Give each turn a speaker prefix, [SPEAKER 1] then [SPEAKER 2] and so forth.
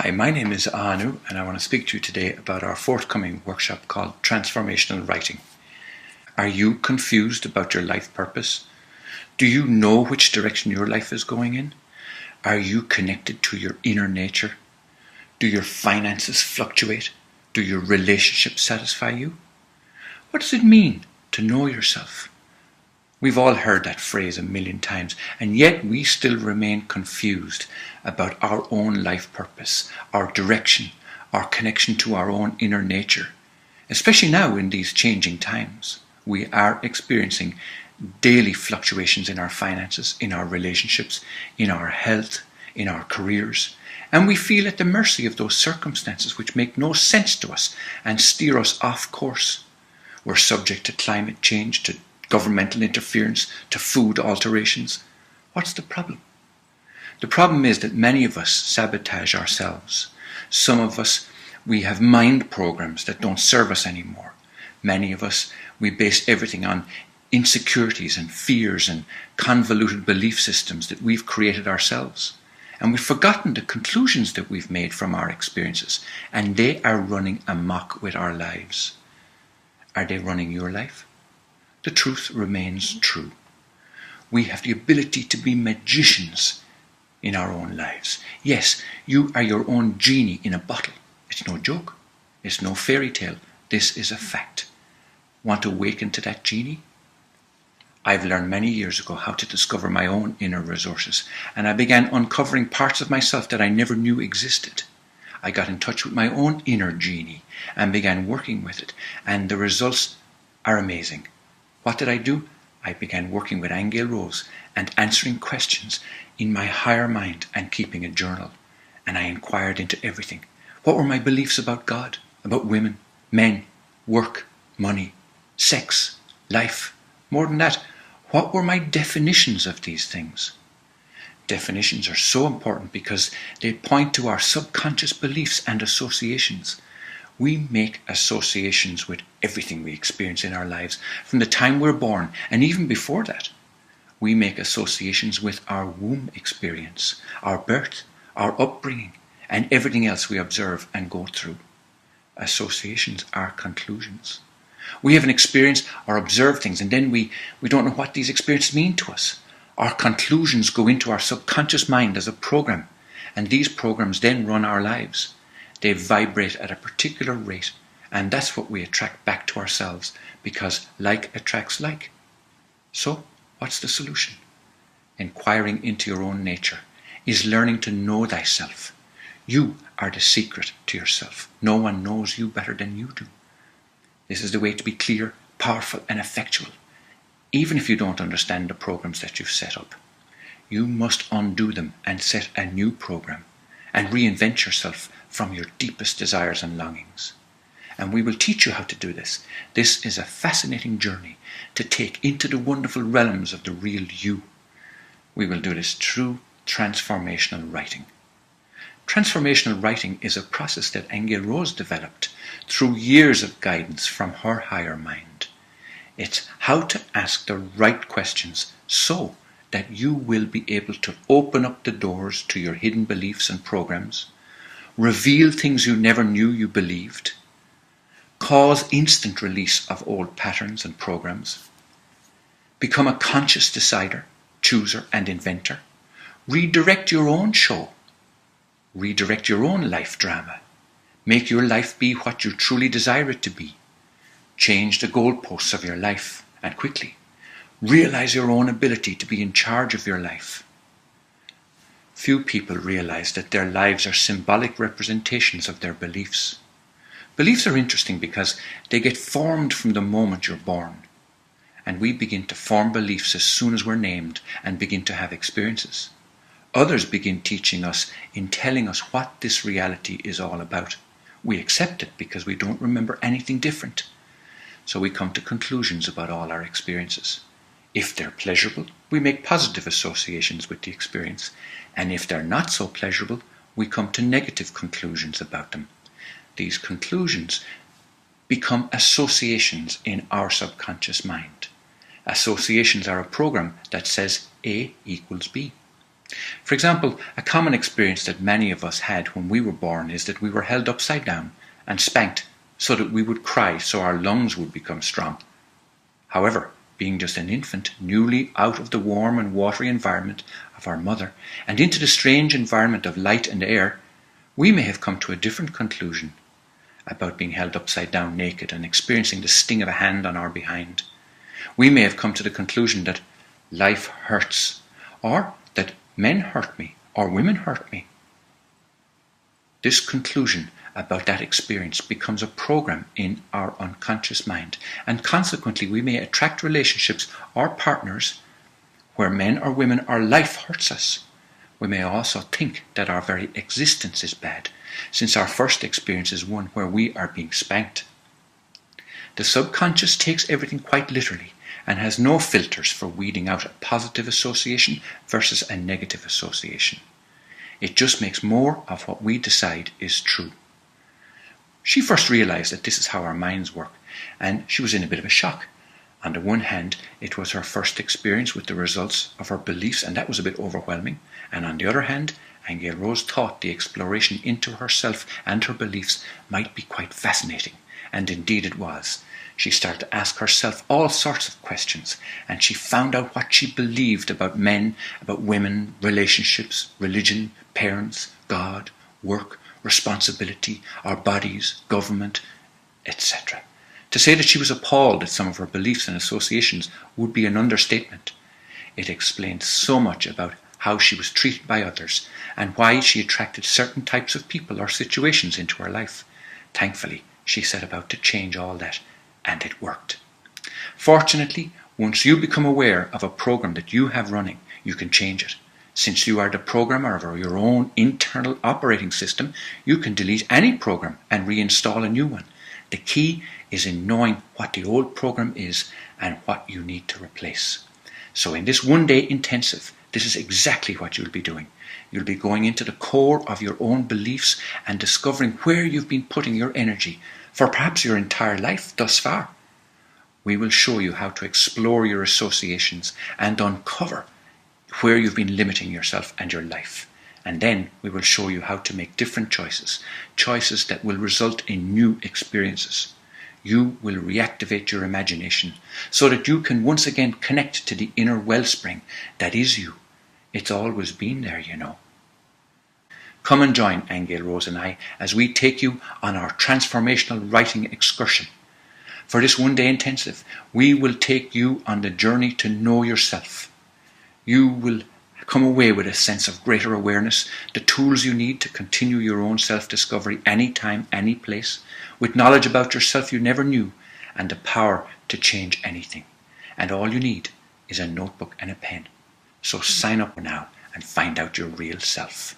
[SPEAKER 1] Hi, my name is Ahonu, and I want to speak to you today about our forthcoming workshop called Transformational Writing. Are you confused about your life purpose? Do you know which direction your life is going in? Are you connected to your inner nature? Do your finances fluctuate? Do your relationships satisfy you? What does it mean to know yourself? We've all heard that phrase a million times, and yet we still remain confused about our own life purpose, our direction, our connection to our own inner nature. Especially now in these changing times, we are experiencing daily fluctuations in our finances, in our relationships, in our health, in our careers, and we feel at the mercy of those circumstances which make no sense to us and steer us off course. We're subject to climate change, to governmental interference, to food alterations. What's the problem? The problem is that many of us sabotage ourselves. Some of us, we have mind programs that don't serve us anymore. Many of us, we base everything on insecurities and fears and convoluted belief systems that we've created ourselves. And we've forgotten the conclusions that we've made from our experiences, and they are running amok with our lives. Are they running your life? The truth remains true. We have the ability to be magicians in our own lives. Yes, you are your own genie in a bottle. It's no joke. It's no fairy tale. This is a fact. Want to awaken to that genie? I've learned many years ago how to discover my own inner resources, and I began uncovering parts of myself that I never knew existed. I got in touch with my own inner genie and began working with it, and the results are amazing. What did I do? I began working with Aingeal Rose and answering questions in my higher mind and keeping a journal. And I inquired into everything. What were my beliefs about God, about women, men, work, money, sex, life? More than that, what were my definitions of these things? Definitions are so important because they point to our subconscious beliefs and associations. We make associations with everything we experience in our lives from the time we're born, and even before that. We make associations with our womb experience, our birth, our upbringing, and everything else we observe and go through. Associations are conclusions. We have an experience or observe things, and then we don't know what these experiences mean to us. Our conclusions go into our subconscious mind as a program, and these programs then run our lives. They vibrate at a particular rate, and that's what we attract back to ourselves, because like attracts like. So, what's the solution? Inquiring into your own nature is learning to know thyself. You are the secret to yourself. No one knows you better than you do. This is the way to be clear, powerful, and effectual. Even if you don't understand the programs that you've set up, you must undo them and set a new program and reinvent yourself from your deepest desires and longings. And we will teach you how to do this. This is a fascinating journey to take into the wonderful realms of the real you. We will do this through transformational writing. Transformational writing is a process that Aingeal Rose developed through years of guidance from her higher mind. It's how to ask the right questions so that you will be able to open up the doors to your hidden beliefs and programs, reveal things you never knew you believed, cause instant release of old patterns and programs, become a conscious decider, chooser, and inventor, redirect your own show, redirect your own life drama, make your life be what you truly desire it to be, change the goalposts of your life, and quickly. Realize your own ability to be in charge of your life. Few people realize that their lives are symbolic representations of their beliefs. Beliefs are interesting because they get formed from the moment you're born. And we begin to form beliefs as soon as we're named and begin to have experiences. Others begin teaching us in telling us what this reality is all about. We accept it because we don't remember anything different. So we come to conclusions about all our experiences. If they're pleasurable, we make positive associations with the experience. And if they're not so pleasurable, we come to negative conclusions about them. These conclusions become associations in our subconscious mind. Associations are a program that says A equals B. For example, a common experience that many of us had when we were born is that we were held upside down and spanked so that we would cry so our lungs would become strong. However, being just an infant, newly out of the warm and watery environment of our mother and into the strange environment of light and air, we may have come to a different conclusion about being held upside down naked and experiencing the sting of a hand on our behind. We may have come to the conclusion that life hurts, or that men hurt me, or women hurt me. This conclusion about that experience becomes a program in our unconscious mind, and consequently we may attract relationships or partners where men or women our life hurts us. We may also think that our very existence is bad, since our first experience is one where we are being spanked. The subconscious takes everything quite literally and has no filters for weeding out a positive association versus a negative association. It just makes more of what we decide is true. She first realized that this is how our minds work, and she was in a bit of a shock. On the one hand, it was her first experience with the results of her beliefs, and that was a bit overwhelming. And on the other hand, Aingeal Rose thought the exploration into herself and her beliefs might be quite fascinating, and indeed it was. She started to ask herself all sorts of questions, and she found out what she believed about men, about women, relationships, religion, parents, God, work, responsibility, our bodies, government, etc. To say that she was appalled at some of her beliefs and associations would be an understatement. It explained so much about how she was treated by others and why she attracted certain types of people or situations into her life. Thankfully, she set about to change all that, and it worked. Fortunately, once you become aware of a program that you have running, you can change it. Since you are the programmer of your own internal operating system, you can delete any program and reinstall a new one. The key is in knowing what the old program is and what you need to replace. So in this one-day intensive, this is exactly what you'll be doing. You'll be going into the core of your own beliefs and discovering where you've been putting your energy for perhaps your entire life thus far. We will show you how to explore your associations and uncover where you've been limiting yourself and your life. And then we will show you how to make different choices that will result in new experiences. You will reactivate your imagination so that you can once again connect to the inner wellspring that is you. It's always been there, you know. Come and join Aingeal Rose and I as we take you on our transformational writing excursion. For this one-day intensive, we will take you on the journey to know yourself. You will come away with a sense of greater awareness, the tools you need to continue your own self-discovery anytime, any place, with knowledge about yourself you never knew, and the power to change anything. And all you need is a notebook and a pen. So sign up now and find out your real self.